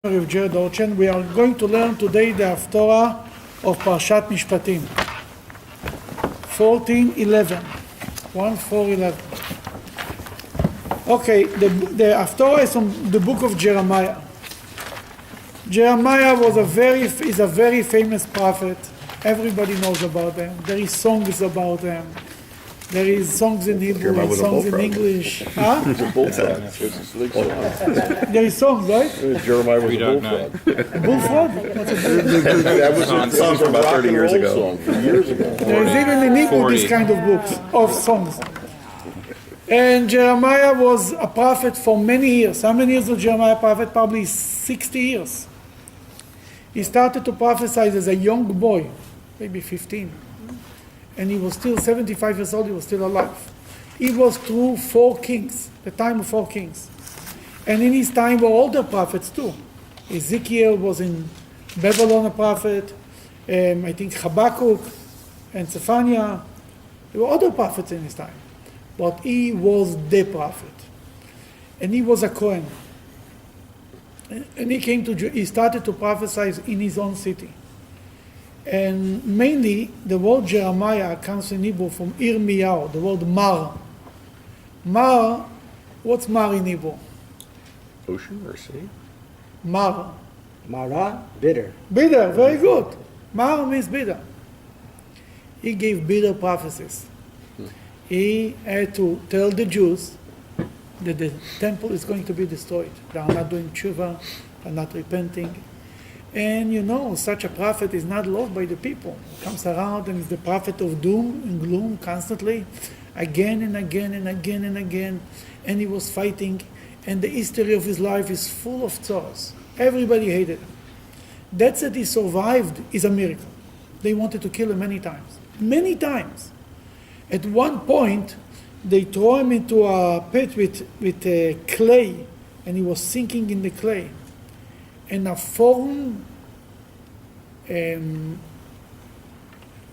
Of Jared Orchen. We are going to learn today the Haftorah of Parshat Mishpiatim. 14:11. 1:4:11. Okay, the Haftorah is from the book of Jeremiah. Jeremiah is a very famous prophet. Everybody knows about him. There is songs about him. There is songs in Hebrew and songs in English. Huh? He was a bullfrog. There is songs, right? Jeremiah was a bullfrog. A bullfrog? What's a bullfrog? That was a song from about 30 years ago. There is even in Hebrew this kind of books, of songs. And Jeremiah was a prophet for many years. How many years was Jeremiah a prophet? Probably 60 years. He started to prophesy as a young boy, maybe 15. And he was still 75 years old, he was still alive. He was through 4 kings, the time of 4 kings. And in his time were older prophets too. Ezekiel was in Babylon a prophet, I think Habakkuk and Zephaniah. There were other prophets in his time. But he was the prophet. And he was a Kohen. And he started to prophesy in his own city. And mainly, the word Jeremiah comes in Hebrew from Irmiyahu, the word Mar. Mar, what's Mar in Hebrew? Ocean or sea? Mar. Mara, bitter. Bitter, very good. Mar means bitter. He gave bitter prophecies. He had to tell the Jews that the temple is going to be destroyed. They are not doing tshuva, they are not repenting. And you know, such a prophet is not loved by the people. He comes around and is the prophet of doom and gloom constantly, again and again and again and again. And he was fighting, and the history of his life is full of tzars. Everybody hated him. That he survived is a miracle. They wanted to kill him many times. Many times. At one point, they throw him into a pit with clay, and he was sinking in the clay. And a foreign Eved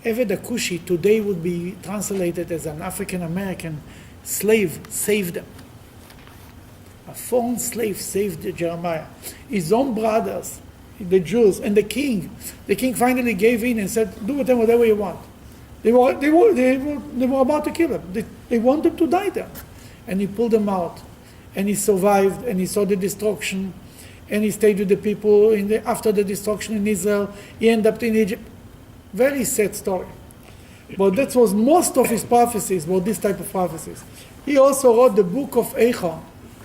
Akushi today would be translated as an African-American slave saved them. A foreign slave saved Jeremiah. His own brothers, the Jews, and the king finally gave in and said, do whatever you want. They were about to kill him. They wanted to die there. And he pulled them out. And he survived, and he saw the destruction. And he stayed with the people after the destruction in Israel. He ended up in Egypt. Very sad story. But that was most of his prophecies, were this type of prophecies. He also wrote the book of Eicha,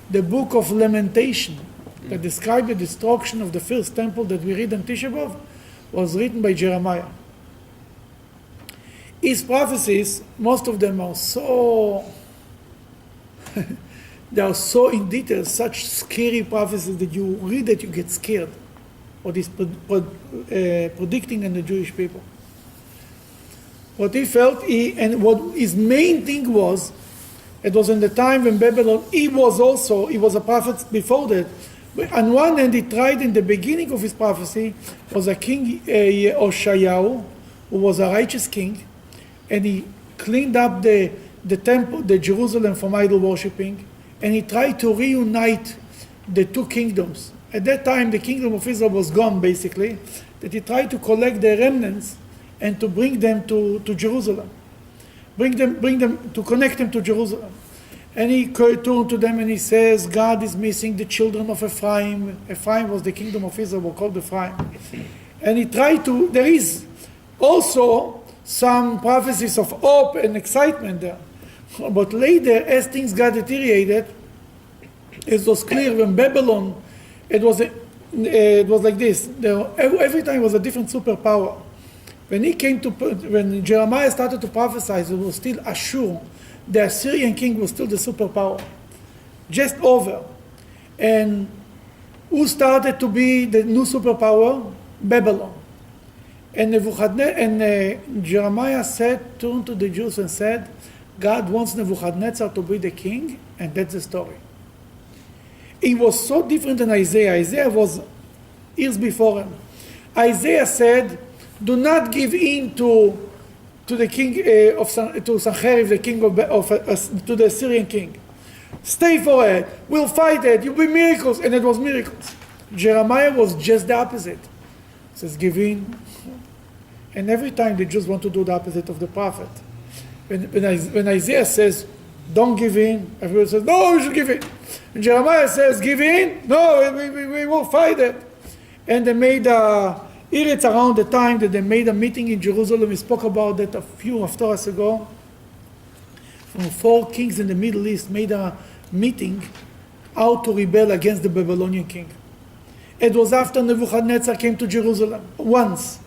the book of lamentation, that described the destruction of the first temple that we read in Tisha B'Av, was written by Jeremiah. His prophecies, most of them are so... They are so in detail, such scary prophecies that you read that you get scared. What he's predicting in the Jewish people. What he felt, and what his main thing was, it was in the time when Babylon, he was a prophet before that. But on one hand, he tried in the beginning of his prophecy, was a king, Oshayahu, who was a righteous king, and he cleaned up the temple, the Jerusalem from idol worshipping, and he tried to reunite the 2 kingdoms. At that time, the kingdom of Israel was gone, basically, that he tried to collect the remnants and to bring them to Jerusalem. Bring them, to connect them to Jerusalem. And he turned to them and he says, God is missing the children of Ephraim. Ephraim was the kingdom of Israel, called Ephraim. And he tried to, there is also some prophecies of hope and excitement there. But later, as things got deteriorated, it was clear when Babylon, it was like this. Every time it was a different superpower. When Jeremiah started to prophesy, it was still Ashur. The Assyrian king was still the superpower. Just over. And who started to be the new superpower? Babylon. And Jeremiah turned to the Jews and said, God wants Nebuchadnezzar to be the king, and that's the story. It was so different than Isaiah. Isaiah was years before him. Isaiah said, do not give in to the king to Sancherib, the king to the Assyrian king. Stay for it. We'll fight it. You'll be miracles. And it was miracles. Jeremiah was just the opposite. It says, give in. And every time the Jews want to do the opposite of the prophet. When Isaiah says, don't give in, everyone says, no, you should give in. And Jeremiah says, give in, no, we will fight it. And they made it's around the time that they made a meeting in Jerusalem. We spoke about that a few Haftorahs ago. From 4 kings in the Middle East made a meeting how to rebel against the Babylonian king. It was after Nebuchadnezzar came to Jerusalem once.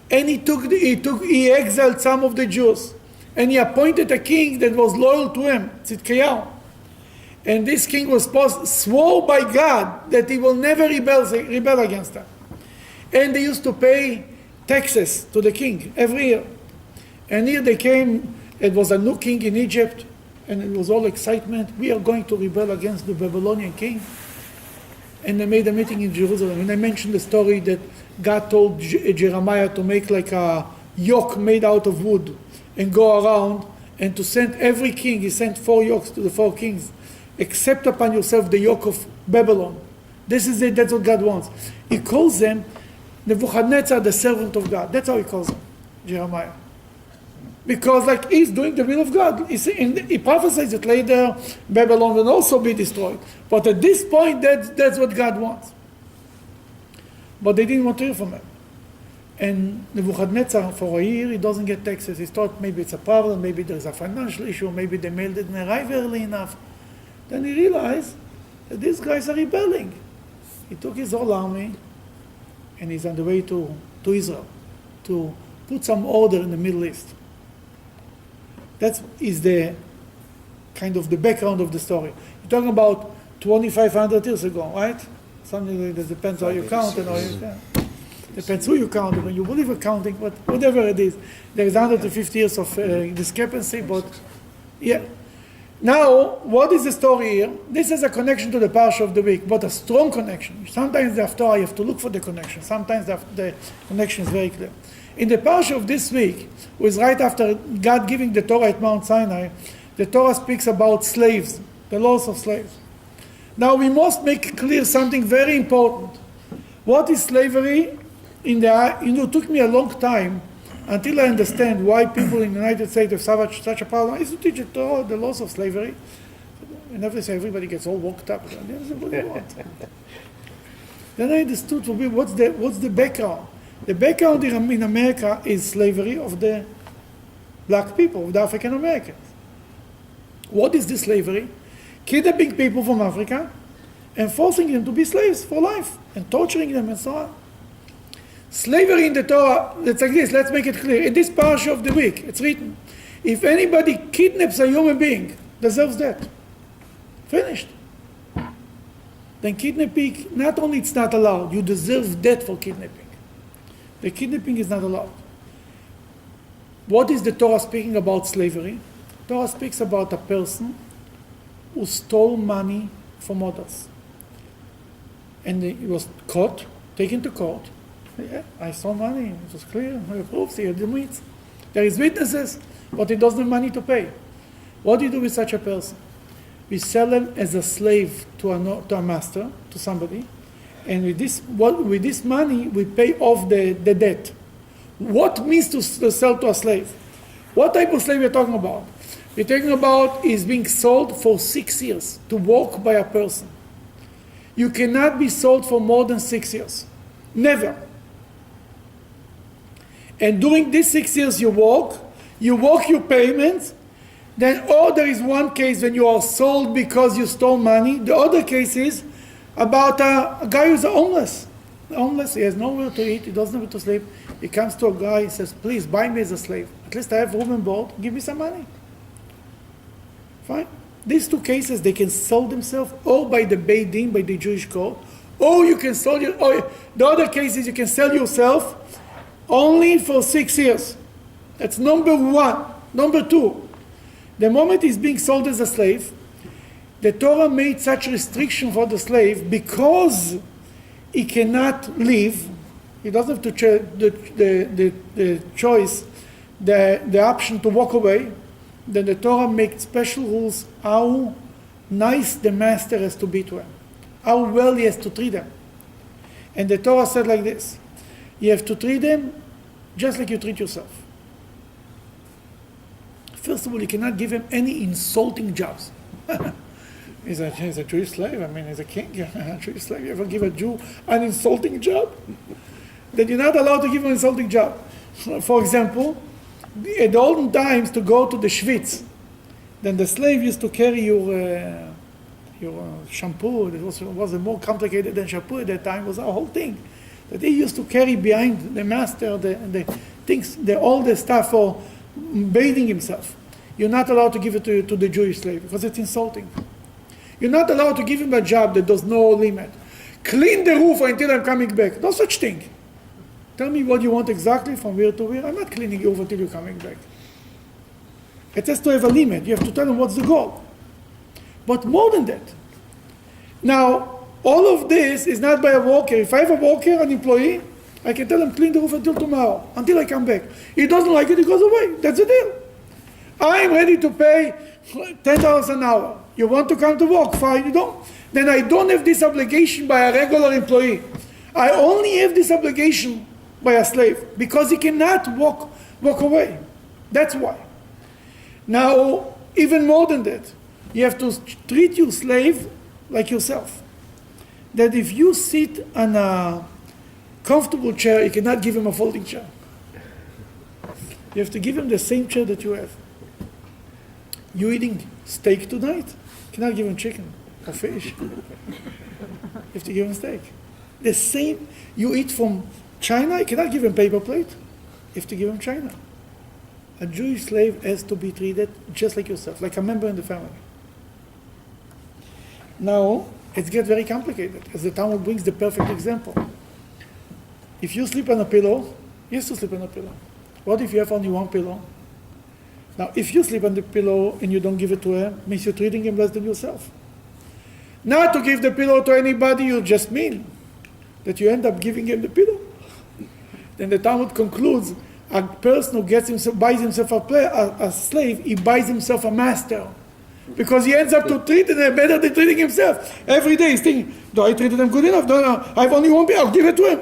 And he exiled some of the Jews. And he appointed a king that was loyal to him, Tzidkiyahu. And this king was swore by God that he will never rebel against them. And they used to pay taxes to the king every year. And here they came, it was a new king in Egypt, and it was all excitement. We are going to rebel against the Babylonian king. And they made a meeting in Jerusalem. And I mentioned the story that God told Jeremiah to make like a yoke made out of wood and go around, and to send every king, he sent 4 yokes to the 4 kings. Accept upon yourself the yoke of Babylon. This is it, that's what God wants. He calls them Nebuchadnezzar, the servant of God. That's how he calls him, Jeremiah. Because like he's doing the will of God. He prophesies that later Babylon will also be destroyed. But at this point, that's what God wants. But they didn't want to hear from him. And Nebuchadnezzar, for a year, he doesn't get taxes. He thought maybe it's a problem, maybe there's a financial issue, maybe the mail didn't arrive early enough. Then he realized that these guys are rebelling. He took his whole army, and he's on the way to Israel to put some order in the Middle East. That is the kind of the background of the story. You're talking about 2,500 years ago, right? Something like that. Depends how you count and how you count. Depends who you count. When you believe in counting, but whatever it is, there is 150 years of discrepancy. But yeah. Now, what is the story here? This is a connection to the Parsha of the week, but a strong connection. Sometimes the Haftorah, you have to look for the connection. Sometimes the connection is very clear. In the Parsha of this week, which is right after God giving the Torah at Mount Sinai, the Torah speaks about slaves, the laws of slaves. Now, we must make clear something very important. What is slavery? It took me a long time until I understand why people in the United States have such a problem. I used to teach the Torah, the laws of slavery. And everybody gets all worked up. Then I understood what's the background. The background in America is slavery of the black people, of the African Americans. What is this slavery? Kidnapping people from Africa and forcing them to be slaves for life and torturing them and so on. Slavery in the Torah, it's like this, let's make it clear. In this parsha of the week, it's written, if anybody kidnaps a human being, deserves death. Finished. Then kidnapping, not only it's not allowed, you deserve death for kidnapping. The kidnapping is not allowed. What is the Torah speaking about slavery? The Torah speaks about a person who stole money from others. And he was caught, taken to court. Yeah, I stole money, it was clear, I have proofs, he had the means. There is witnesses, but he doesn't have money to pay. What do you do with such a person? We sell him as a slave to a master, to somebody, and with this money, we pay off the debt. What means to sell to a slave? What type of slave we're talking about? We're talking about is being sold for 6 years, to work by a person. You cannot be sold for more than 6 years. Never. And during these 6 years you work your payments, then there is one case when you are sold because you stole money. The other case is about a guy who's homeless. Homeless, he has nowhere to eat, he doesn't know where to sleep. He comes to a guy, he says, please buy me as a slave. At least I have room and board, give me some money. Fine. These 2 cases, they can sell themselves or by the Beit Din, by the Jewish court, or you can sell the other case is you can sell yourself only for 6 years. That's number 1. Number 2, the moment he's being sold as a slave, the Torah made such restriction for the slave because he cannot leave. He doesn't have to the choice, the option to walk away. Then the Torah made special rules how nice the master has to be to him, how well he has to treat him. And the Torah said like this: you have to treat them just like you treat yourself. First of all, you cannot give him any insulting jobs. He's a Jewish slave. I mean, he's a king. A Jewish slave. You ever give a Jew an insulting job? Then you're not allowed to give him an insulting job. For example, at the olden times, to go to the Schwitz, then the slave used to carry your shampoo. It was more complicated than shampoo at that time. It was a whole thing that he used to carry behind the master, the things, all the stuff for bathing himself. You're not allowed to give it to the Jewish slave because it's insulting. You're not allowed to give him a job that does no limit. Clean the roof until I'm coming back. No such thing. Tell me what you want exactly from where to where. I'm not cleaning you until you're coming back. It has to have a limit. You have to tell him what's the goal. But more than that. Now, all of this is not by a worker. If I have a worker, an employee, I can tell him clean the roof until tomorrow, until I come back. He doesn't like it, he goes away. That's the deal. I'm ready to pay $10 an hour. You want to come to work? Fine, you don't. Then I don't have this obligation by a regular employee. I only have this obligation by a slave because he cannot walk away. That's why. Now, even more than that, you have to treat your slave like yourself. That if you sit on a comfortable chair, you cannot give him a folding chair. You have to give him the same chair that you have. You eating steak tonight? You cannot give him chicken or fish. You have to give him steak. The same, you eat from China, you cannot give him paper plate. You have to give him China. A Jewish slave has to be treated just like yourself, like a member in the family. Now, it gets very complicated, as the Talmud brings the perfect example. If you sleep on a pillow, you have to sleep on a pillow. What if you have only one pillow? Now, if you sleep on the pillow and you don't give it to him, means you're treating him less than yourself. Not to give the pillow to anybody, you just mean that you end up giving him the pillow. Then the Talmud concludes, a person who buys himself a slave, he buys himself a master. Because he ends up to treat them better than treating himself. Every day he's thinking, do I treat them good enough? No, I have only one pillow, I'll give it to him.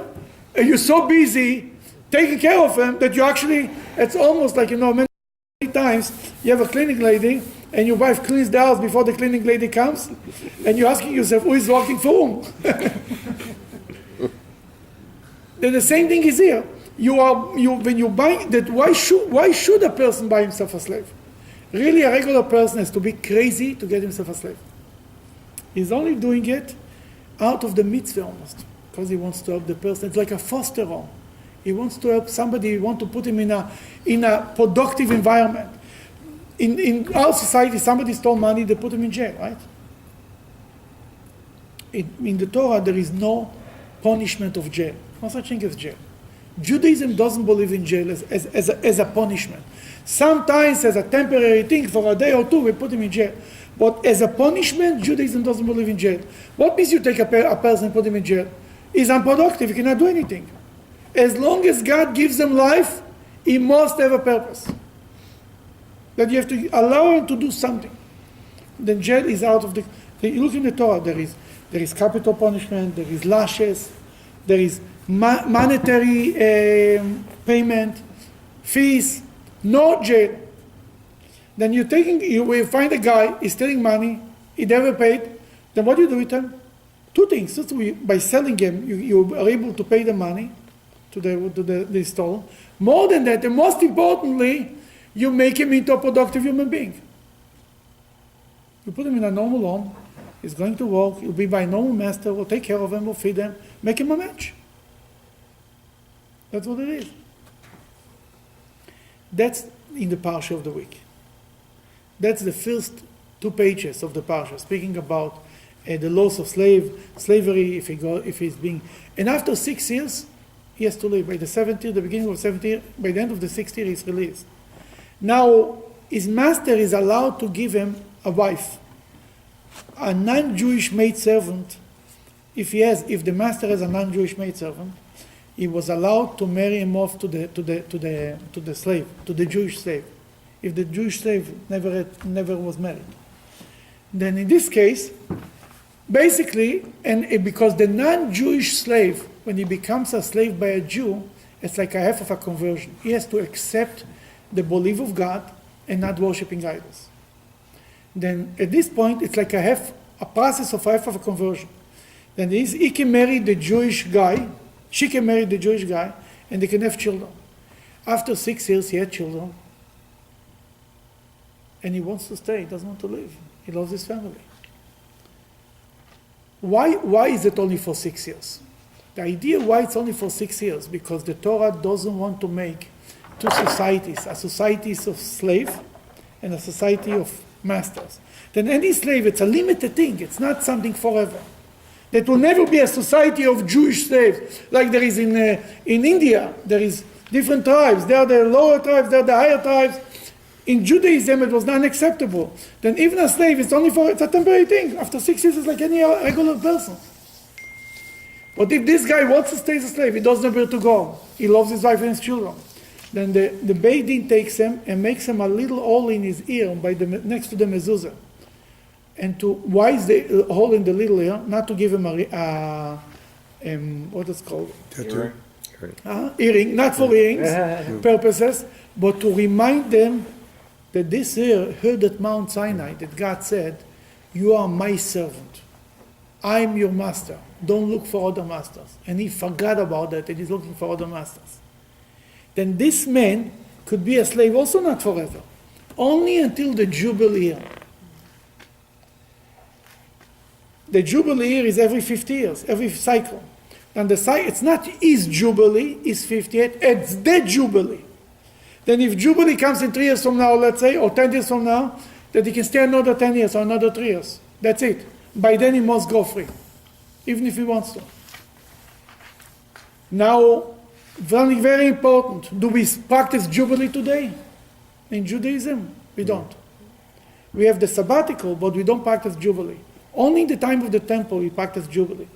And you're so busy taking care of him that you actually, it's almost like, many times you have a cleaning lady and your wife cleans the house before the cleaning lady comes, and you're asking yourself, who is walking for whom? Then the same thing is here. When you buy that, why should a person buy himself a slave? Really, a regular person has to be crazy to get himself a slave. He's only doing it out of the mitzvah almost, because he wants to help the person. It's like a foster home. He wants to help somebody. He wants to put him in a productive environment. In our society, somebody stole money, they put him in jail, right? In the Torah, there is no punishment of jail. No such thing as jail. Judaism doesn't believe in jail as a punishment. Sometimes as a temporary thing for a day or two, we put him in jail. But as a punishment, Judaism doesn't believe in jail. What means you take a person and put him in jail? He's unproductive, he cannot do anything. As long as God gives him life, he must have a purpose. That you have to allow him to do something. Then jail is out of the... You look in the Torah, there is capital punishment, there is lashes, there is monetary payment, fees, no jail. Then you will find a guy, he's stealing money, he never paid, then what do you do with him? Two things. By selling him, you are able to pay the money to the store. More than that, and most importantly, you make him into a productive human being. You put him in a normal home, he's going to work, he'll be by a normal master, will take care of him, will feed him, make him a match. That's what it is. That's in the Parsha of the week. That's the first 2 pages of the Parsha, speaking about the loss of slavery, if he's being... And after 6 years, he has to leave. By the 7th year, the beginning of 7th year, by the end of the 6th year, he's released. Now, his master is allowed to give him a wife. A non-Jewish maidservant, if the master has a non-Jewish maidservant, he was allowed to marry him off to the slave, to the Jewish slave, if the Jewish slave never was married. Then in this case, basically, and because the non-Jewish slave when he becomes a slave by a Jew, it's like a half of a conversion. He has to accept the belief of God and not worshiping idols. Then at this point, it's like a process of half of a conversion. Then he can marry the Jewish guy, she can marry the Jewish guy, and they can have children. After 6 years, he had children, and he wants to stay, he doesn't want to leave. He loves his family. Why is it only for 6 years? The idea why it's only for 6 years, because the Torah doesn't want to make two societies, a society of slave and a society of masters. Then any slave, it's a limited thing, it's not something forever. There will never be a society of Jewish slaves, like there is in India. There is different tribes, there are the lower tribes, there are the higher tribes. In Judaism, it was not acceptable. Then even a slave, it's a temporary thing. After 6 years, it's like any regular person. But if this guy wants to stay as a slave, he doesn't know where to go. He loves his wife and his children. Then the Beit Din takes him and makes him a little hole in his ear next to the mezuzah. And why is the hole in the little ear? Not to give him what is called? Tattoo. Earring, not for earrings purposes, but to remind them that this ear heard at Mount Sinai that God said, "You are my servant. I'm your master. Don't look for other masters." And he forgot about that and he's looking for other masters. Then this man could be a slave also not forever, only until the Jubilee year. The Jubilee year is every 50 years, every cycle. And it's not his Jubilee, his 58, it's the Jubilee. Then if Jubilee comes in 3 years from now, let's say, or 10 years from now, that he can stay another 10 years or another 3 years. That's it. By then he must go free, even if he wants to. Now, something very important. Do we practice Jubilee today? In Judaism, we don't. We have the sabbatical, but we don't practice Jubilee. Only in the time of the temple we practice Jubilee.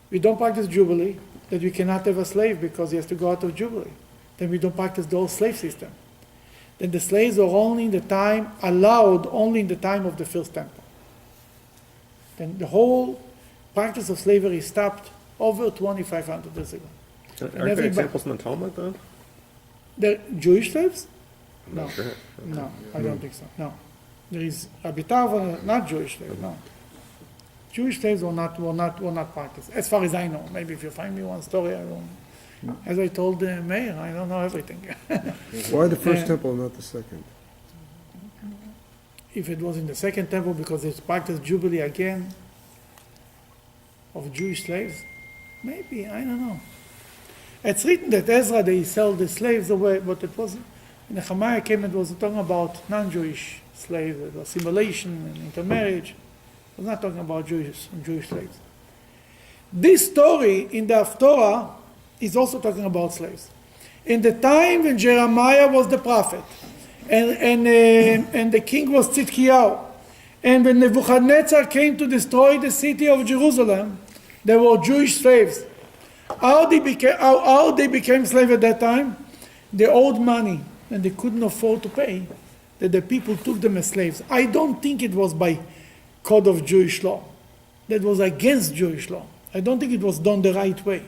We don't practice Jubilee, that we cannot have a slave because he has to go out of Jubilee. Then we don't practice the whole slave system. Then the slaves are only in the time, allowed only in the time of the first temple. Then the whole practice of slavery stopped over 2,500 years ago. Aren't there examples in the Talmud, though? The Jewish slaves? No. Sure. No, I don't think so. No. There is Rabbi Greenberg, not Jewish slaves, no. Jewish slaves will not practice, as far as I know. Maybe if you find me one story, I don't. As I told the mayor, I don't know everything. Why the first temple, not the second? If it was in the second temple, because it's practiced Jubilee again of Jewish slaves, maybe, I don't know. It's written that Ezra, they sell the slaves away, but it was, in Nehemiah came, it was talking about non-Jewish slaves, it was assimilation and intermarriage. It was not talking about Jewish slaves. This story in the Haftorah is also talking about slaves. In the time when Jeremiah was the prophet, and the king was Tzidkiyahu, and when Nebuchadnezzar came to destroy the city of Jerusalem, there were Jewish slaves. How they became slaves at that time? They owed money, and they couldn't afford to pay, that the people took them as slaves. I don't think it was by code of Jewish law. That was against Jewish law. I don't think it was done the right way.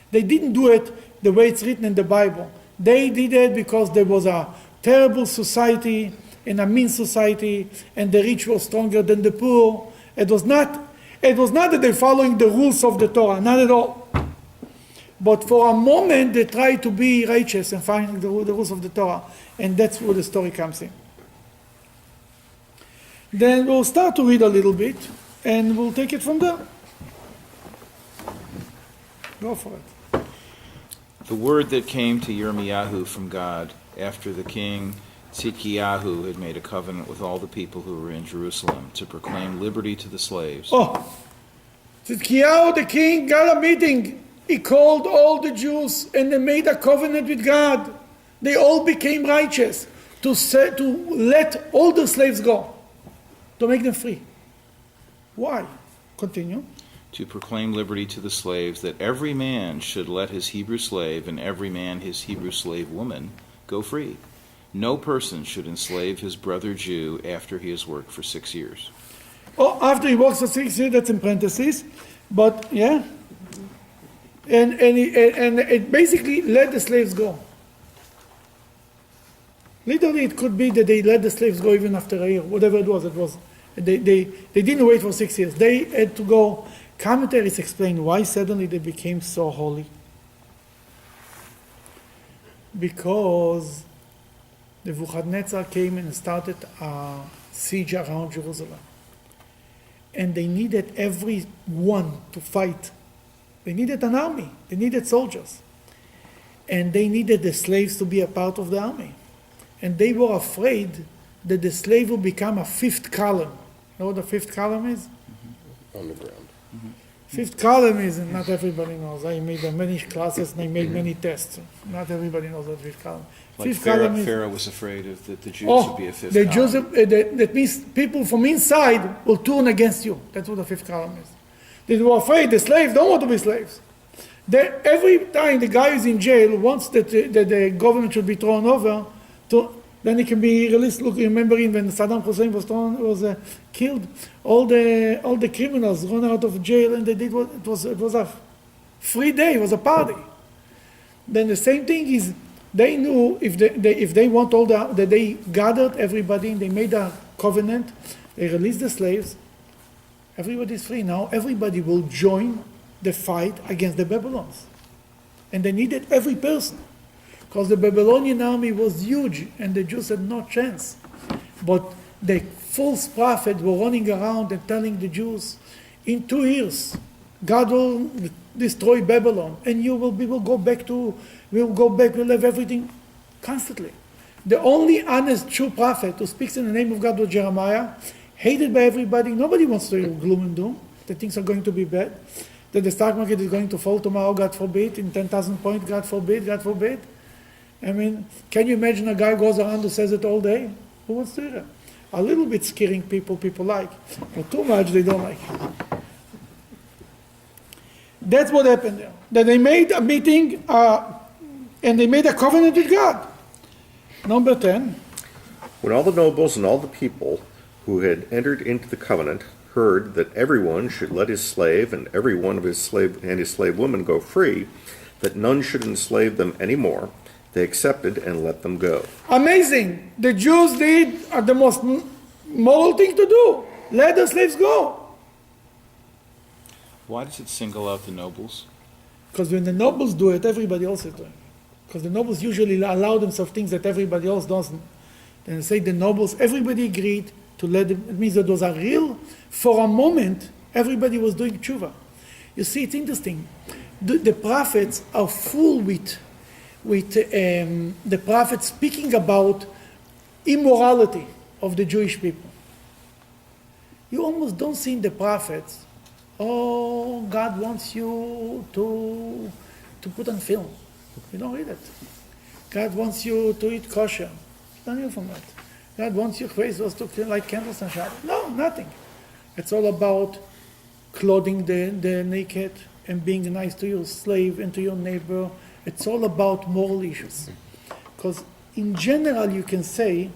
They didn't do it the way it's written in the Bible. They did it because there was a terrible society and a mean society, and the rich were stronger than the poor. It was not that they're following the rules of the Torah, not at all. But for a moment, they tried to be righteous and following the rules of the Torah, and that's where the story comes in. Then we'll start to read a little bit, and we'll take it from there. Go for it. The word that came to Yirmiyahu from God after the king Tzidkiyahu had made a covenant with all the people who were in Jerusalem to proclaim liberty to the slaves. Tzidkiyahu, the king, got a meeting. He called all the Jews and they made a covenant with God. They all became righteous to let all the slaves go, to make them free. Why? Continue. To proclaim liberty to the slaves, that every man should let his Hebrew slave and every man his Hebrew slave woman go free. No person should enslave his brother Jew after he has worked for 6 years. After he works for 6 years, that's in parentheses. But, yeah? And it basically let the slaves go. Literally, it could be that they let the slaves go even after a year, whatever it was. They didn't wait for 6 years. They had to go. Commentaries explain why suddenly they became so holy. Because Nebuchadnezzar came and started a siege around Jerusalem. And they needed everyone to fight. They needed an army. They needed soldiers. And they needed the slaves to be a part of the army. And they were afraid that the slave will become a fifth column. You know what the fifth column is? On the ground. Fifth column is, and not everybody knows. I made many classes and I made many tests. Not everybody knows what fifth column. Like Fifth column is, Pharaoh was afraid that the Jews would be a fifth the column. Jews, that means people from inside will turn against you. That's what the fifth column is. They were afraid the slaves don't want to be slaves. Every time the guy is in jail wants that the government should be thrown over, then he can be released. Look, remembering when Saddam Hussein was killed, all the criminals run out of jail, and they did what it was a free day. It was a party. Then the same thing is, they knew if they want that they gathered everybody and they made a covenant, they released the slaves. Everybody is free now. Everybody will join the fight against the Babylons, and they needed every person. Because the Babylonian army was huge and the Jews had no chance. But the false prophets were running around and telling the Jews, in 2 years, God will destroy Babylon and we'll go back, we'll have everything constantly. The only honest true prophet who speaks in the name of God was Jeremiah, hated by everybody. Nobody wants to hear gloom and doom, that things are going to be bad, that the stock market is going to fall tomorrow, God forbid, in 10,000 points, God forbid, God forbid. I mean, can you imagine a guy goes around who says it all day? Who wants to hear it? A little bit scaring people like, but too much they don't like. That's what happened there. That they made a meeting and they made a covenant with God. Number 10. When all the nobles and all the people who had entered into the covenant heard that everyone should let his slave and every one of his slave and his slave woman go free, that none should enslave them any more, they accepted and let them go. Amazing. The Jews did the most moral thing to do. Let the slaves go. Why does it single out the nobles? Because when the nobles do it, everybody else is doing it. Because the nobles usually allow themselves things that everybody else doesn't. Then say the nobles, everybody agreed to let them. It means that was a real, for a moment, everybody was doing tshuva. You see, it's interesting. The prophets are full with the prophets speaking about immorality of the Jewish people. You almost don't see in the prophets, oh, God wants you to put on film. You don't read it. God wants you to eat kosher. Don't hear from that. God wants your face was to light candles and Shabbat. No, nothing. It's all about clothing the naked and being nice to your slave and to your neighbor. It's all about moral issues. Because in general, you can say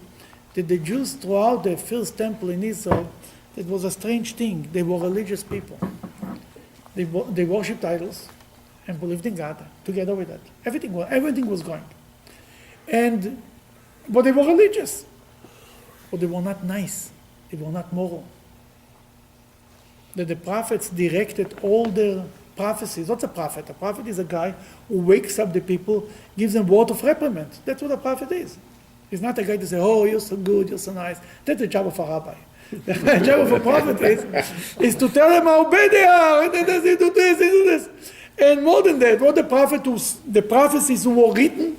that the Jews throughout the first temple in Israel, it was a strange thing. They were religious people. They worshipped idols and believed in God together with that. Everything was going. But they were religious. But they were not nice. They were not moral. That the prophets directed all their prophecies. What's a prophet? A prophet is a guy who wakes up the people, gives them word of reprimand. That's what a prophet is. He's not a guy to say, oh, you're so good, you're so nice. That's the job of a rabbi. The job of a prophet is to tell them how bad they are, and then they do this. And more than that, what the prophecies who were written,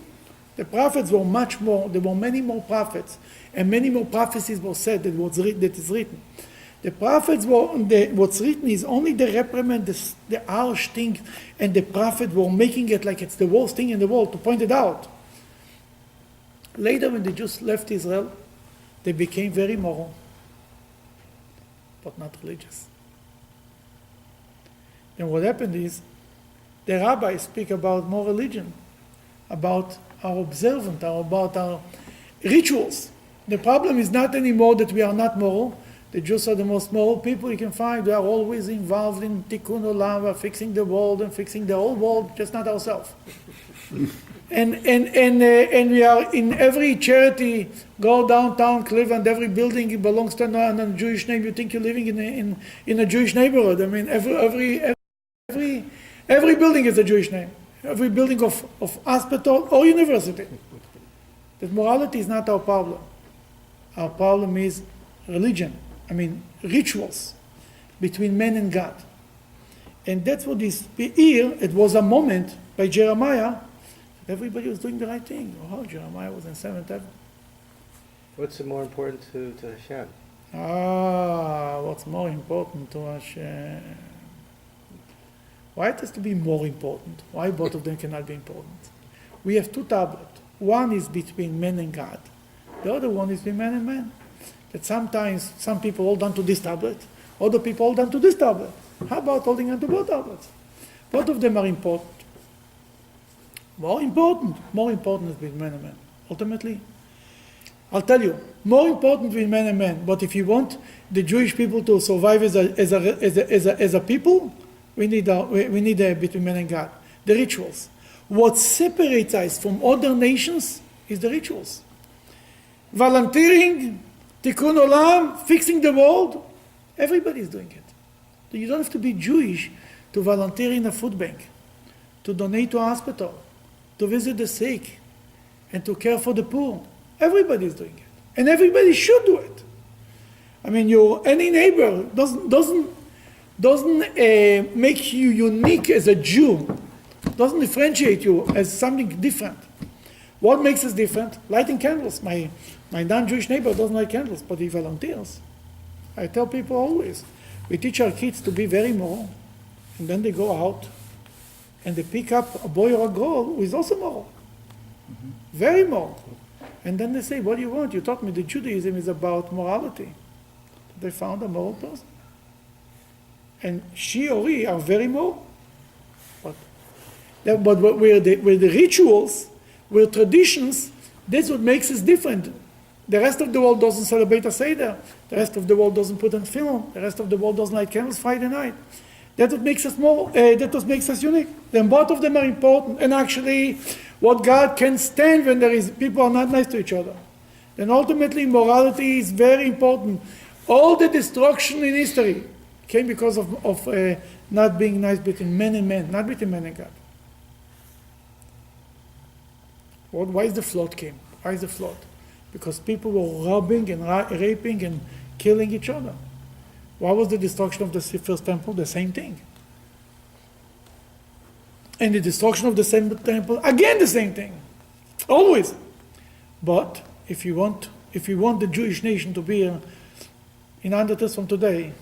the prophets were much more, there were many more prophets, and many more prophecies were said that is written. The prophets what's written is only the reprimand, the harsh thing, and the prophet were making it like it's the worst thing in the world to point it out. Later, when the Jews left Israel, they became very moral, but not religious. And what happened is, the rabbis speak about more religion, about our observant, about our rituals. The problem is not anymore that we are not moral. The Jews are the most moral people you can find. We are always involved in tikkun olam, we are fixing the world and fixing the whole world, just not ourselves. And we are in every charity, go downtown Cleveland, every building belongs to a Jewish name. You think you're living in a Jewish neighborhood. I mean, every building is a Jewish name. Every building of hospital or university. That morality is not our problem. Our problem is religion. I mean, rituals between man and God. And that's what is here. It was a moment by Jeremiah. Everybody was doing the right thing. Oh, Jeremiah was in seventh heaven. What's more important to Hashem? What's more important to Hashem? Why it has to be more important? Why both of them cannot be important? We have two tablets. One is between man and God. The other one is between man and man. That sometimes some people hold on to this tablet, other people hold on to this tablet. How about holding on to both tablets? Both of them are important. More important is between man and man. Ultimately, I'll tell you, more important between man and man. But if you want the Jewish people to survive as a people, we need between man and God. The rituals. What separates us from other nations is the rituals. Volunteering, tikkun olam, fixing the world, everybody is doing it. You don't have to be Jewish to volunteer in a food bank, to donate to a hospital, to visit the sick, and to care for the poor. Everybody is doing it, and everybody should do it. I mean, any neighbor doesn't make you unique as a Jew, doesn't differentiate you as something different. What makes us different? Lighting candles. My non-Jewish neighbor doesn't like candles, but he volunteers. I tell people always, we teach our kids to be very moral, and then they go out and they pick up a boy or a girl who is also moral. Mm-hmm. Very moral. And then they say, what do you want? You taught me that Judaism is about morality. They found a moral person. And she or he are very moral. But where the rituals, where traditions, that's what makes us different. The rest of the world doesn't celebrate a Seder. The rest of the world doesn't put on film. The rest of the world doesn't light candles Friday night. That's what makes us that what makes us unique. Then both of them are important. And actually, what God can stand when people are not nice to each other. Then ultimately, morality is very important. All the destruction in history came because of not being nice between men and men, not between men and God. Why is the flood came? Why is the flood? Because people were robbing and raping and killing each other. Why was the destruction of the first temple? The same thing. And the destruction of the second temple, again the same thing. Always. But if you want the Jewish nation to be in 100 years from today,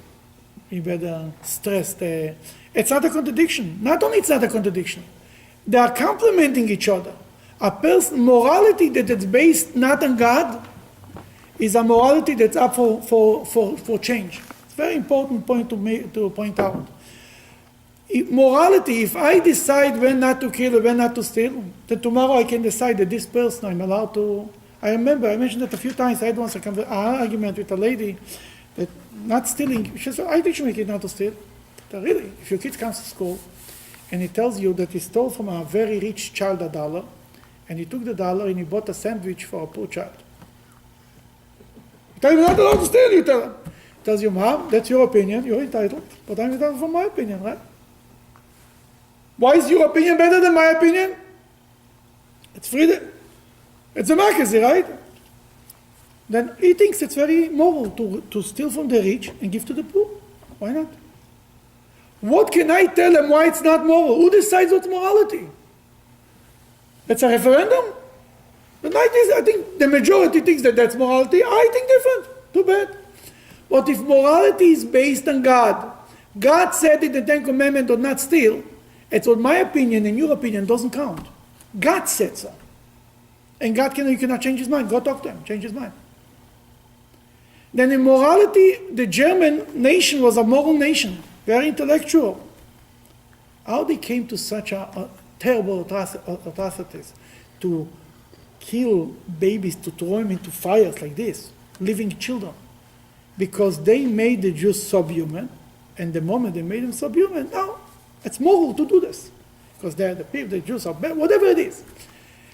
you better stress it's not a contradiction. Not only it's not a contradiction, they are complementing each other. A person morality that is based not on God is a morality that's up for change. It's a very important point to point out. Morality, if I decide when not to kill or when not to steal, then tomorrow I can decide that this person I'm allowed to. I remember, I mentioned that a few times. I had once an argument with a lady that not stealing. She said, I teach my kid not to steal. But really, if your kid comes to school and he tells you that he stole from a very rich child $1, and he took the $1 and he bought a sandwich for a poor child. You tell him you're not allowed to steal, you tell him. He tells you, Mom, that's your opinion, you're entitled, but I'm entitled for my opinion, right? Why is your opinion better than my opinion? It's freedom. It's democracy, right? Then he thinks it's very moral to steal from the rich and give to the poor. Why not? What can I tell him why it's not moral? Who decides what's morality? It's a referendum? But I think the majority thinks that that's morality. I think different. Too bad. But if morality is based on God, God said in the Ten Commandments, do not steal. It's what my opinion and your opinion doesn't count. God said so. And God you cannot change his mind. Go talk to him, change his mind. Then in morality, the German nation was a moral nation, very intellectual. How they came to such a terrible atrocities, to kill babies, to throw them into fires like this, living children. because they made the Jews subhuman, and the moment they made them subhuman, now it's moral to do this, because they're the people, the Jews are bad, whatever it is.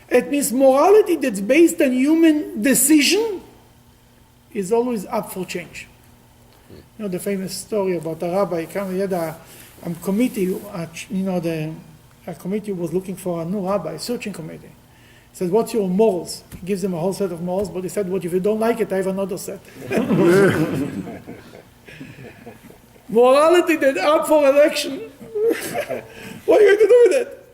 It means morality that's based on human decision is always up for change. You know the famous story about a rabbi, he had a committee, a committee was looking for a new rabbi, searching committee. He said, what's your morals? He gives them a whole set of morals, but he said, what if you don't like it, I have another set. Morality that's up for election. What are you going to do with it?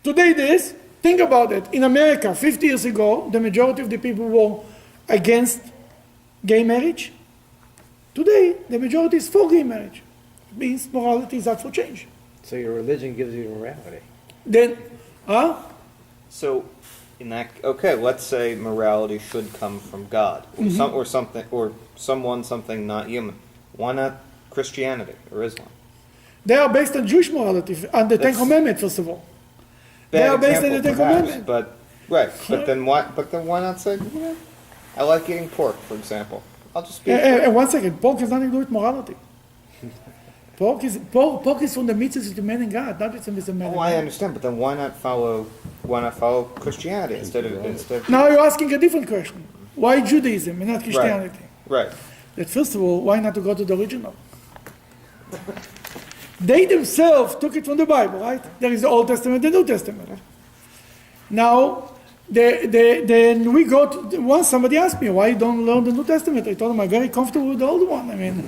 Today this, think about it. In America, 50 years ago, the majority of the people were against gay marriage. Today, the majority is for gay marriage. It means morality is up for change. So your religion gives you morality. Then, So, in that, okay, let's say morality should come from God, or something not human. Why not Christianity or Islam? they are based on Jewish morality, on the Ten That's- Commandments, first of all. They Bad are based on example, the Ten perhaps, Commandments. but then why not say, I like eating pork, for example. I'll just be. And one second, pork has nothing to do with morality. Pork is from the mitzvahs of the man and God, not just the mitzvah of man and Oh, I God. understand, but then why not follow Christianity instead? Now you're asking a different question. Why Judaism and not Christianity? Right. That first of all, why not to go to the original? They themselves took it from the Bible, right? There is the Old Testament, the New Testament. Right? Now, then we go to, once somebody asked me, why you don't learn the New Testament? I told them, I'm very comfortable with the old one. I mean,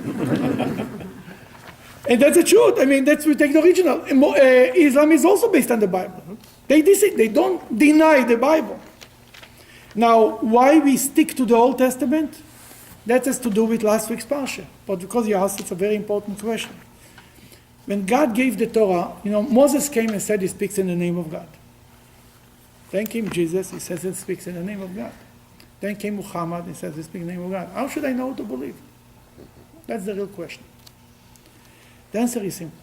and that's the truth. I mean, we take the original. Islam is also based on the Bible. They don't deny the Bible. Now, why we stick to the Old Testament? That has to do with last week's Parshat. But because you asked, it's a very important question. When God gave the Torah, Moses came and said he speaks in the name of God. Then came Jesus, he says he speaks in the name of God. Then came Muhammad, he says he speaks in the name of God. How should I know what to believe? That's the real question. The answer is simple.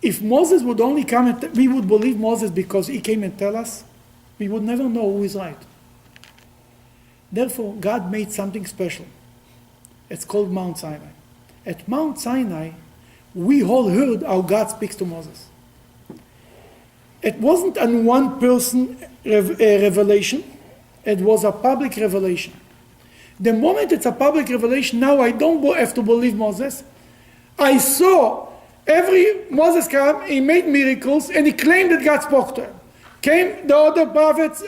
If Moses would only come and we would believe Moses because he came and tell us, we would never know who is right. Therefore, God made something special. It's called Mount Sinai. At Mount Sinai, we all heard how God speaks to Moses. It wasn't a one-person revelation. It was a public revelation. The moment it's a public revelation, now I don't have to believe Moses. I saw Moses come, he made miracles, and he claimed that God spoke to him. Came the other prophets,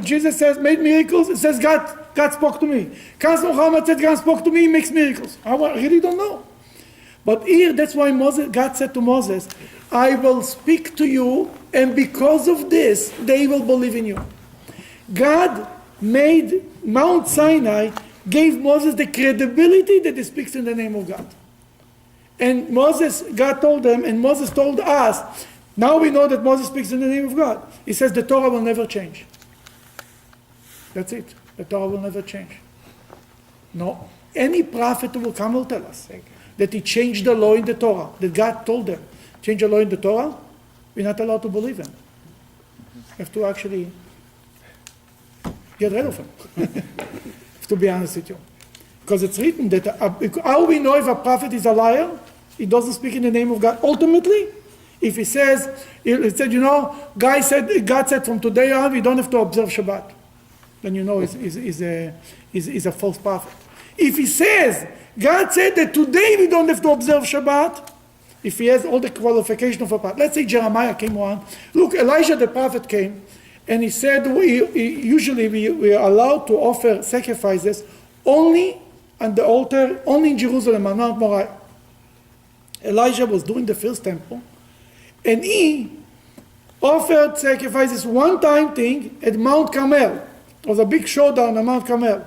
Jesus says, made miracles, it says God spoke to me. Comes Muhammad said God spoke to me, he makes miracles. I really don't know. But here, that's why God said to Moses, I will speak to you, and because of this, they will believe in you. God made Mount Sinai, gave Moses the credibility that he speaks in the name of God. And God told them, and Moses told us, now we know that Moses speaks in the name of God. He says the Torah will never change. That's it. The Torah will never change. No. Any prophet who will come will tell us that he changed the law in the Torah, that God told them, change the law in the Torah, we're not allowed to believe him. We have to actually get rid of him, to be honest with you. Because it's written that how we know if a prophet is a liar? He doesn't speak in the name of God. Ultimately, if he said, God said from today on, we don't have to observe Shabbat. Then you know he's a false prophet. If he says, God said that today we don't have to observe Shabbat, if he has all the qualification of a prophet. Let's say Jeremiah came on. Look, Elijah the prophet came, and he said, usually we are allowed to offer sacrifices only on the altar, only in Jerusalem, on Mount Moriah. Elijah was doing the first temple, and he offered sacrifices one-time thing at Mount Carmel. It was a big showdown on Mount Carmel.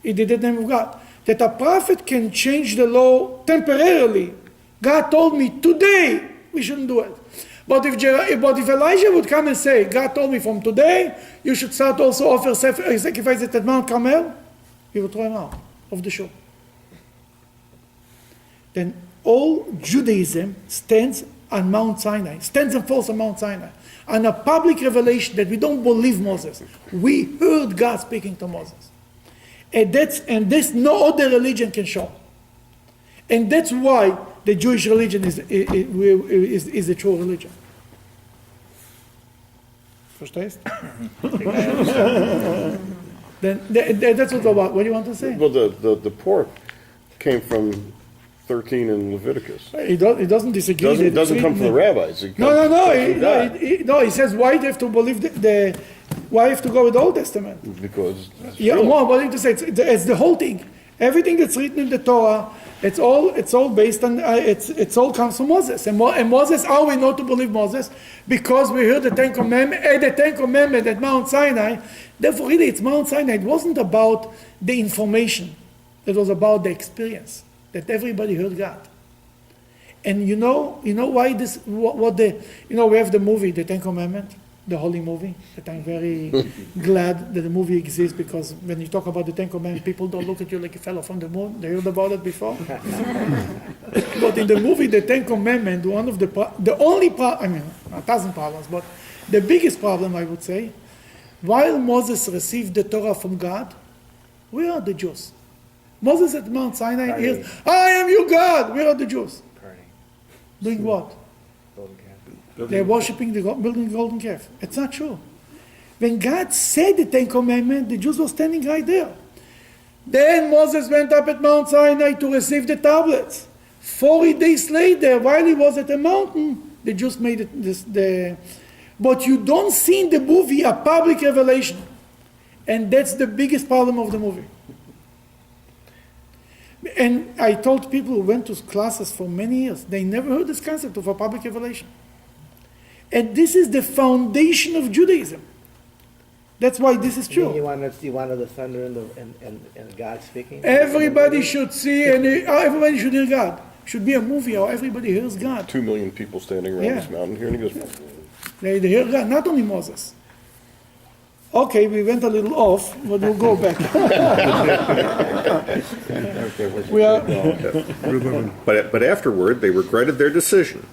He did it in the name of God. That a prophet can change the law temporarily. God told me today we shouldn't do it. But if Elijah would come and say, God told me from today you should start also offer sacrifices at Mount Carmel, he would throw him out of the show. Then all Judaism stands on Mount Sinai, stands and falls on Mount Sinai, on a public revelation that we don't believe Moses. We heard God speaking to Moses. And this no other religion can show. And that's why the Jewish religion is the true religion. Verstehst? Then that's what do you want to say? Well, the pork came from 13 in Leviticus. He doesn't disagree. It doesn't come from the rabbis. It No. comes from God. He says why do you have to believe why have to go with the Old Testament? Because Yeah, more. What to say? It's the whole thing. Everything that's written in the Torah, it's all based on. It's all comes from Moses. And Moses, how we know to believe Moses? Because we heard the Ten Commandments at Mount Sinai. Therefore, really, it's Mount Sinai. It wasn't about the information. It was about the experience that everybody heard God. And you know why this? We have the movie, the Ten Commandments, the Holy Movie. That I'm very glad that the movie exists, because when you talk about the Ten Commandments, people don't look at you like you fell from the moon. They heard about it before. But in the movie, the Ten Commandments, one of the only problem, a thousand problems, but the biggest problem, I would say, while Moses received the Torah from God, where are the Jews? Moses at Mount Sinai hears, I am your God. Where are the Jews? Doing what? They're worshipping building the golden calf. It's not true. When God said the Ten Commandments, the Jews were standing right there. Then Moses went up at Mount Sinai to receive the tablets. 40 days later, while he was at the mountain, the Jews made it. But you don't see in the movie a public revelation. And that's the biggest problem of the movie. And I told people who went to classes for many years, they never heard this concept of a public revelation. And this is the foundation of Judaism. That's why this is true. You wanted the thunder and God speaking? Everybody should see, and everybody should hear God. Should be a movie how everybody hears God. 2 million people standing around this mountain here, and he goes, They hear God, not only Moses. Okay, we went a little off, but we'll go back. But afterward they regretted their decision,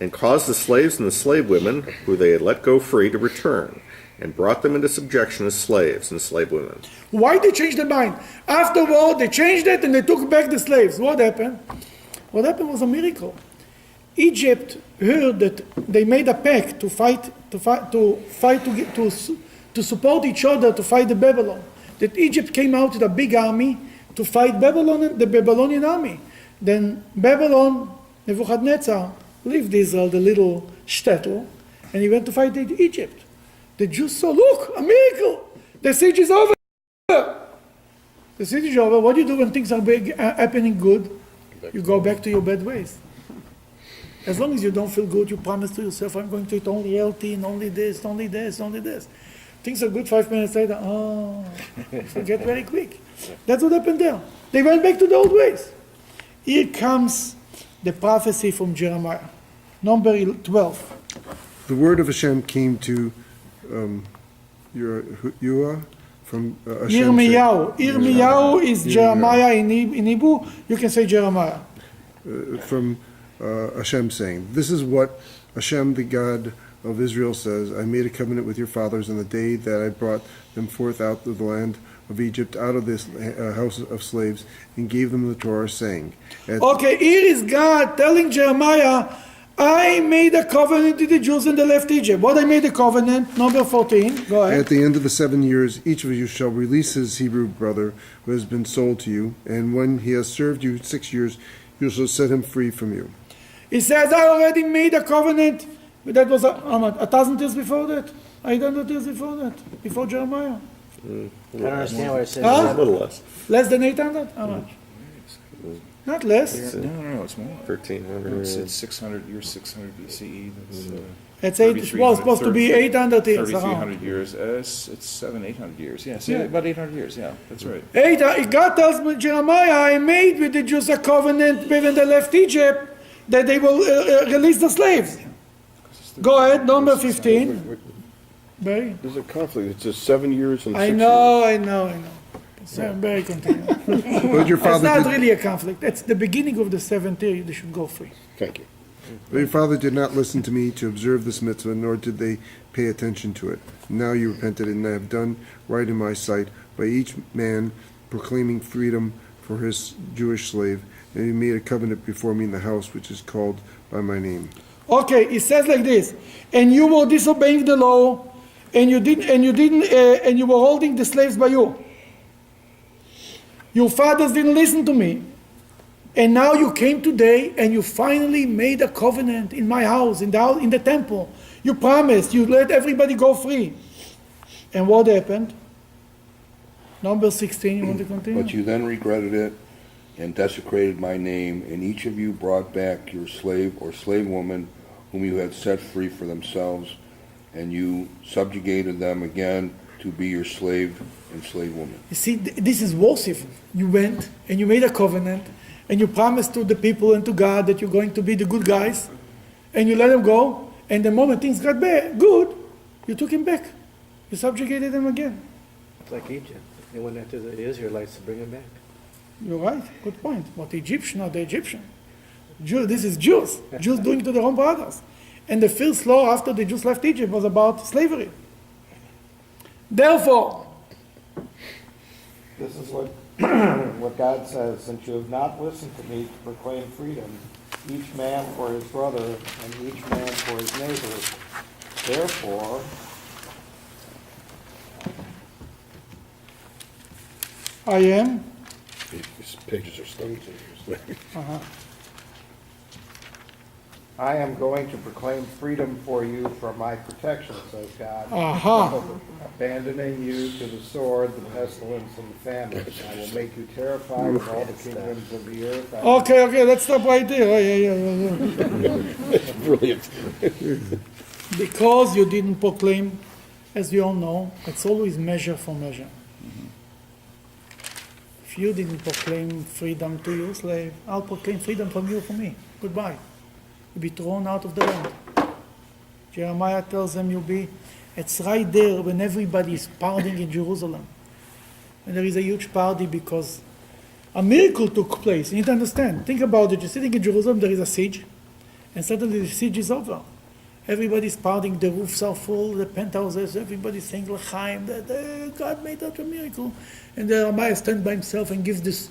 and caused the slaves and the slave women, who they had let go free, to return, and brought them into subjection as slaves and slave women. Why they changed their mind? Afterward, they changed it and they took back the slaves. What happened? What happened was a miracle. Egypt heard that they made a pact to support each other to fight the Babylon. That Egypt came out with a big army to fight the Babylonian army. Then Babylon, Nebuchadnezzar, left Israel, the little shtetl, and he went to fight Egypt. The Jews saw, look, a miracle. The siege is over. The siege is over. What do you do when things are happening good? You go back to your bad ways. As long as you don't feel good, you promise to yourself, I'm going to eat only healthy and only this, only this, only this. Things are good 5 minutes later, you forget very quick. That's what happened there. They went back to the old ways. Here comes the prophecy from Jeremiah, number 12. The word of Hashem came to Yua from Hashem. Yirmiyahu is Jeremiah in Hebrew. You can say Jeremiah. From Hashem saying, this is what Hashem, the God of Israel, says, I made a covenant with your fathers on the day that I brought them forth out of the land of Egypt, out of this house of slaves, and gave them the Torah, saying. Okay, here is God telling Jeremiah, I made a covenant with the Jews and they left Egypt. What I made a covenant? Number 14. Go ahead. At the end of the 7 years, each of you shall release his Hebrew brother who has been sold to you, and when he has served you 6 years, you shall set him free from you. He says, I already made a covenant. That was 1,000 years before that. 800 years before that. Before Jeremiah. I don't understand what it says. A little less. Less than 800? How much? Not less. No, it's more. 1,300. It's 600. You're 600 BCE. It's supposed to be 800 years. 3,300 years. It's 800 years. Yeah, so about 800 years. Yeah, that's right. God tells me, Jeremiah, I made with the Jews a covenant when they left Egypt that they will release the slaves. Go ahead, number 15. Barry? There's a conflict. It's just 7 years and 6 I years. know. So Barry, continue. But your It's father not did, really a conflict. It's the beginning of the 7th year. They should go free. Thank you. but your father did not listen to me to observe this mitzvah, nor did they pay attention to it. Now you repented and have done right in my sight by each man proclaiming freedom for his Jewish slave, and he made a covenant before me in the house which is called by my name. Okay, it says like this, and you were disobeying the law, and you were holding the slaves by you. Your fathers didn't listen to me. And now you came today and you finally made a covenant in my house, in the temple. You promised, you let everybody go free. And what happened? Number 16, you want to continue? But you then regretted it and desecrated my name, and each of you brought back your slave or slave woman whom you had set free for themselves, and you subjugated them again to be your slave and slave woman. You see, this is worse even. You went and you made a covenant, and you promised to the people and to God that you're going to be the good guys, and you let them go, and the moment things got good, you took him back. You subjugated them again. It's like Egypt. They went after the Israelites to bring them back. You're right, good point. But the Egyptian, not the Egyptian. This is Jews. Jews doing to their own brothers. And the first law after the Jews left Egypt was about slavery. Therefore, This is what, what God says, since you have not listened to me to proclaim freedom, each man for his brother and each man for his neighbor. Therefore, I am. These pages are stones in here. I am going to proclaim freedom for you from my protection, says God. Aha. Abandoning you to the sword, the pestilence, and the famine. I will make you terrified of all the kingdoms of the earth. Okay, let's stop right there. Oh, yeah. Brilliant. Because you didn't proclaim, as we all know, it's always measure for measure. If you didn't proclaim freedom to your slave, I'll proclaim freedom from you for me. Goodbye. You'll be thrown out of the land. Jeremiah tells them it's right there when everybody is partying in Jerusalem. And there is a huge party because a miracle took place. You need to understand. Think about it. You're sitting in Jerusalem, there is a siege, and suddenly the siege is over. Everybody's partying, the roofs are full, the penthouses, everybody's saying L'chaim, that God made that a miracle. And Jeremiah stands by himself and gives this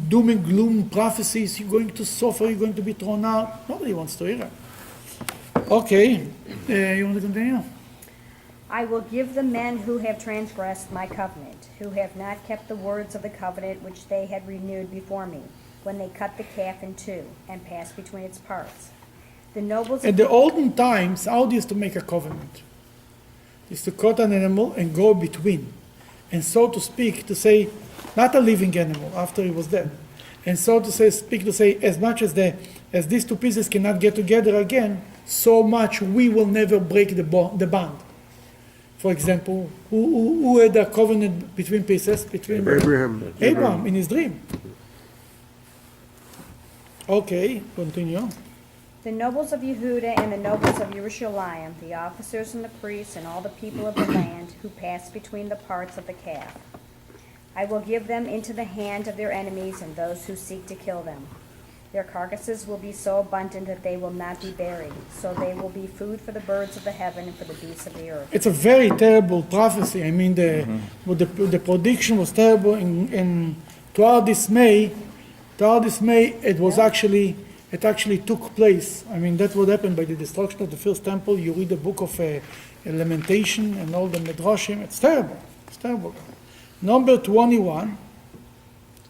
doom and gloom prophecies. You're going to suffer, you're going to be thrown out. Nobody wants to hear it. Okay, you want to continue? I will give the men who have transgressed my covenant, who have not kept the words of the covenant which they had renewed before me, when they cut the calf in two and passed between its parts. The nobles At the olden times, how they used to make a covenant? They used to cut an animal and go between. And so to speak, to say, not a living animal after he was dead. And so to say, as much as these two pieces cannot get together again, so much we will never break the bond. For example, who had a covenant between pieces? Between Abraham in his dream. Okay, continue. The nobles of Yehuda and the nobles of Jerusalem, the officers and the priests and all the people of the land who pass between the parts of the calf. I will give them into the hand of their enemies and those who seek to kill them. Their carcasses will be so abundant that they will not be buried, so they will be food for the birds of the heaven and for the beasts of the earth. It's a very terrible prophecy. I mean, the prediction was terrible, and to our dismay, it actually took place. I mean, that's what happened by the destruction of the first temple. You read the book of Lamentation and all the Midrashim. It's terrible. It's terrible. Number 21.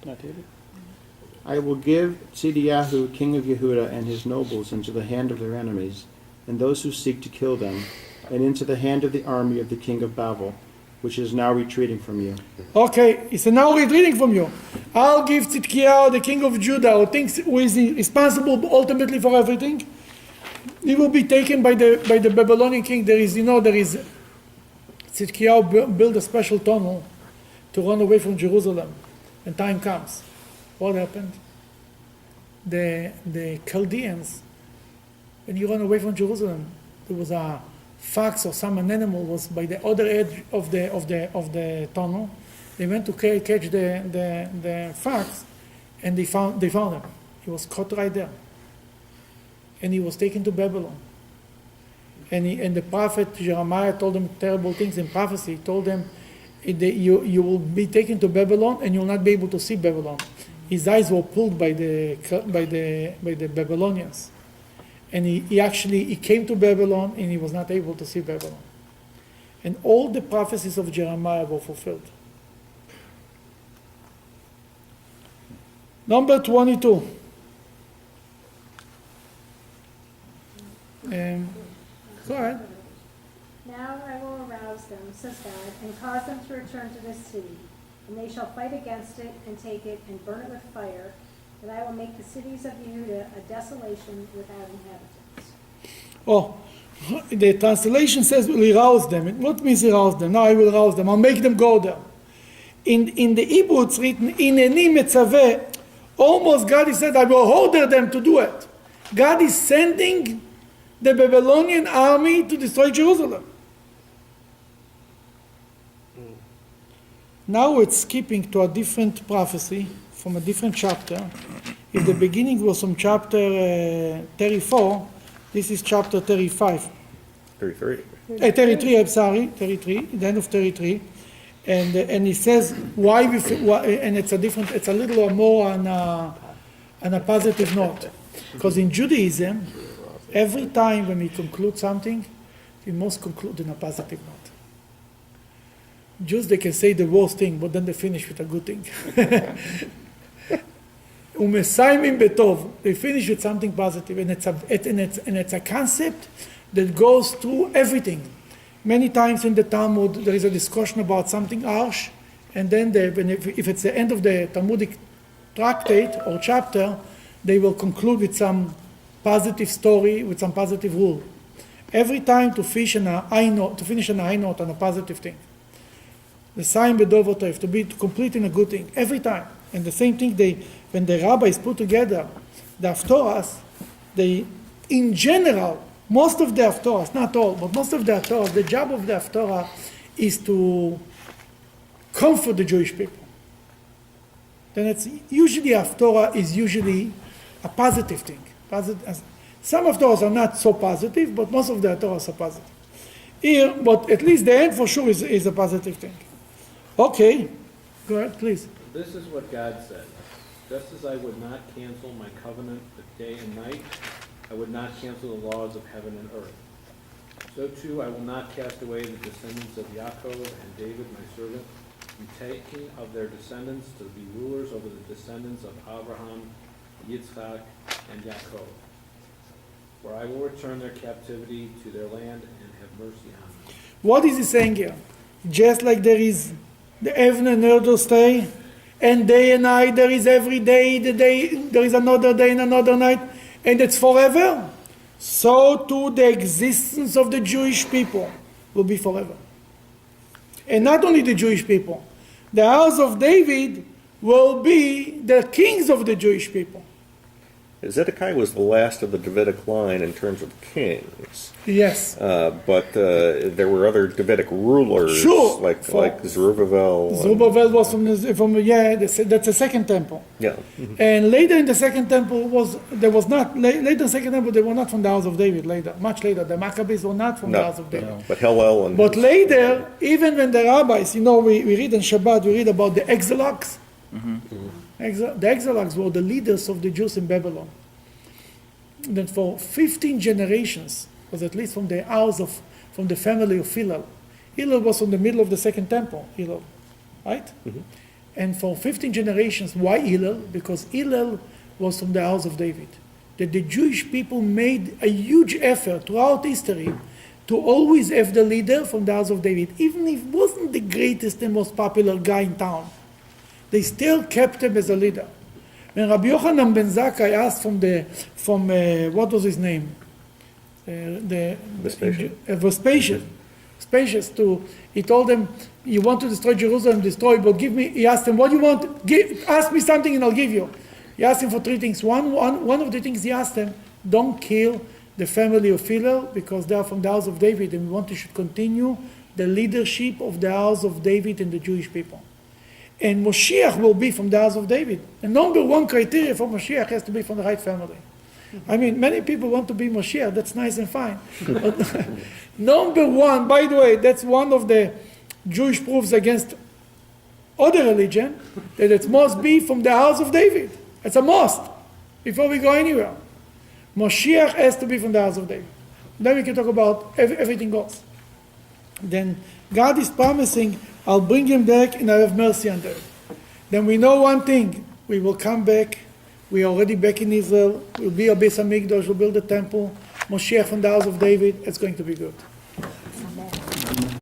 Not David. I will give Tzidkiyahu, king of Yehuda, and his nobles into the hand of their enemies, and those who seek to kill them, and into the hand of the army of the king of Babel, which is now retreating from you. Okay, it's now retreating from you. I'll give Tzidkiyahu, the king of Judah, who is responsible ultimately for everything. He will be taken by the Babylonian king. There is Tzidkiyahu built a special tunnel to run away from Jerusalem. And time comes. What happened? The Chaldeans, when you run away from Jerusalem, there was a fox or an animal was by the other edge of the tunnel. They went to catch the fox, and they found him. He was caught right there, and he was taken to Babylon. And the prophet Jeremiah told them terrible things in prophecy. He told them, You will be taken to Babylon, and you will not be able to see Babylon. His eyes were pulled by the Babylonians, and he came to Babylon, and he was not able to see Babylon. And all the prophecies of Jeremiah were fulfilled. Number 22. Go ahead. Now I will arouse them, says God, and cause them to return to this city. And they shall fight against it, and take it, and burn it with fire. And I will make the cities of Yehuda a desolation without inhabitants. Oh, the translation says will arouse them. What means arouse them? Now I will arouse them. I'll make them go there. In the Hebrew it's written, Ineni metzaveh. Almost God is said, I will order them to do it. God is sending the Babylonian army to destroy Jerusalem. Now it's skipping to a different prophecy from a different chapter. If the beginning was from chapter 34, this is chapter 35. 33. 33, I'm sorry, 33, the end of 33. And he says why and it's a little more on a positive note. Because in Judaism, every time when we conclude something, we must conclude in a positive note. Jews, they can say the worst thing, but then they finish with a good thing. Umesayimim betov. They finish with something positive, and it's a concept that goes through everything. Many times in the Talmud, there is a discussion about something harsh, and then if it's the end of the Talmudic tractate or chapter, they will conclude with some positive story, with some positive rule. Every time to finish on a high note on a positive thing. The sign bedovotov, to be complete in a good thing, every time. And the same thing, when the rabbis put together the Haftorahs, in general, most of the Haftorahs, not all, but most of the Haftorahs, the job of the Haftorah is to comfort the Jewish people. Then Haftorah is usually a positive thing. Some Haftorahs are not so positive, but most of the Haftorahs are positive. Here, but at least the end for sure is a positive thing. Okay, go ahead, please. This is what God said. Just as I would not cancel my covenant of day and night, I would not cancel the laws of heaven and earth. So too I will not cast away the descendants of Yaakov and David my servant, from taking of their descendants to be rulers over the descendants of Abraham, Yitzchak, and Yaakov. For I will return their captivity to their land and have mercy on them. What is he saying here? Just like there is the heaven and earth stay, and day and night, there is every day, there is another day and another night, and it's forever. So too the existence of the Jewish people will be forever. And not only the Jewish people, the house of David will be the kings of the Jewish people. Zedekiah was the last of the Davidic line in terms of kings. Yes. But there were other Davidic rulers, sure. like Zerubbabel. Zerubbabel was from that's the second temple. Yeah. And later in the second temple later in the second temple they were not from the house of David. Much later, the Maccabees were not from the house of David. No. But Hillel But later, even when the rabbis, we read in Shabbat, we read about the exilarchs. The exilarchs were the leaders of the Jews in Babylon. Then for 15 generations, was at least from the family of Hillel. Hillel was from the middle of the second temple, Hillel, right? Mm-hmm. And for 15 generations, why Hillel? Because Hillel was from the house of David. That the Jewish people made a huge effort throughout history to always have the leader from the house of David, even if he wasn't the greatest and most popular guy in town. They still kept him as a leader. When Rabbi Yochanan ben Zakkai asked from what was his name? Vespasius he told them, you want to destroy Jerusalem, destroy, but he asked him, what do you want? Ask me something and I'll give you. He asked him for three things. One of the things he asked him, don't kill the family of Hillel because they are from the house of David and we want you should continue the leadership of the house of David and the Jewish people. And Moshiach will be from the house of David. The number one criteria for Moshiach has to be from the right family. I mean, many people want to be Moshiach, that's nice and fine. But number one, by the way, that's one of the Jewish proves against other religion that it must be from the house of David. It's a must before we go anywhere. Moshiach has to be from the house of David. Then we can talk about everything else. Then God is promising, I'll bring him back and I'll have mercy on them. Then we know one thing, we will come back. We are already back in Israel. We'll be a Beis Hamikdash, we'll build a temple. Moshiach from the house of David, it's going to be good.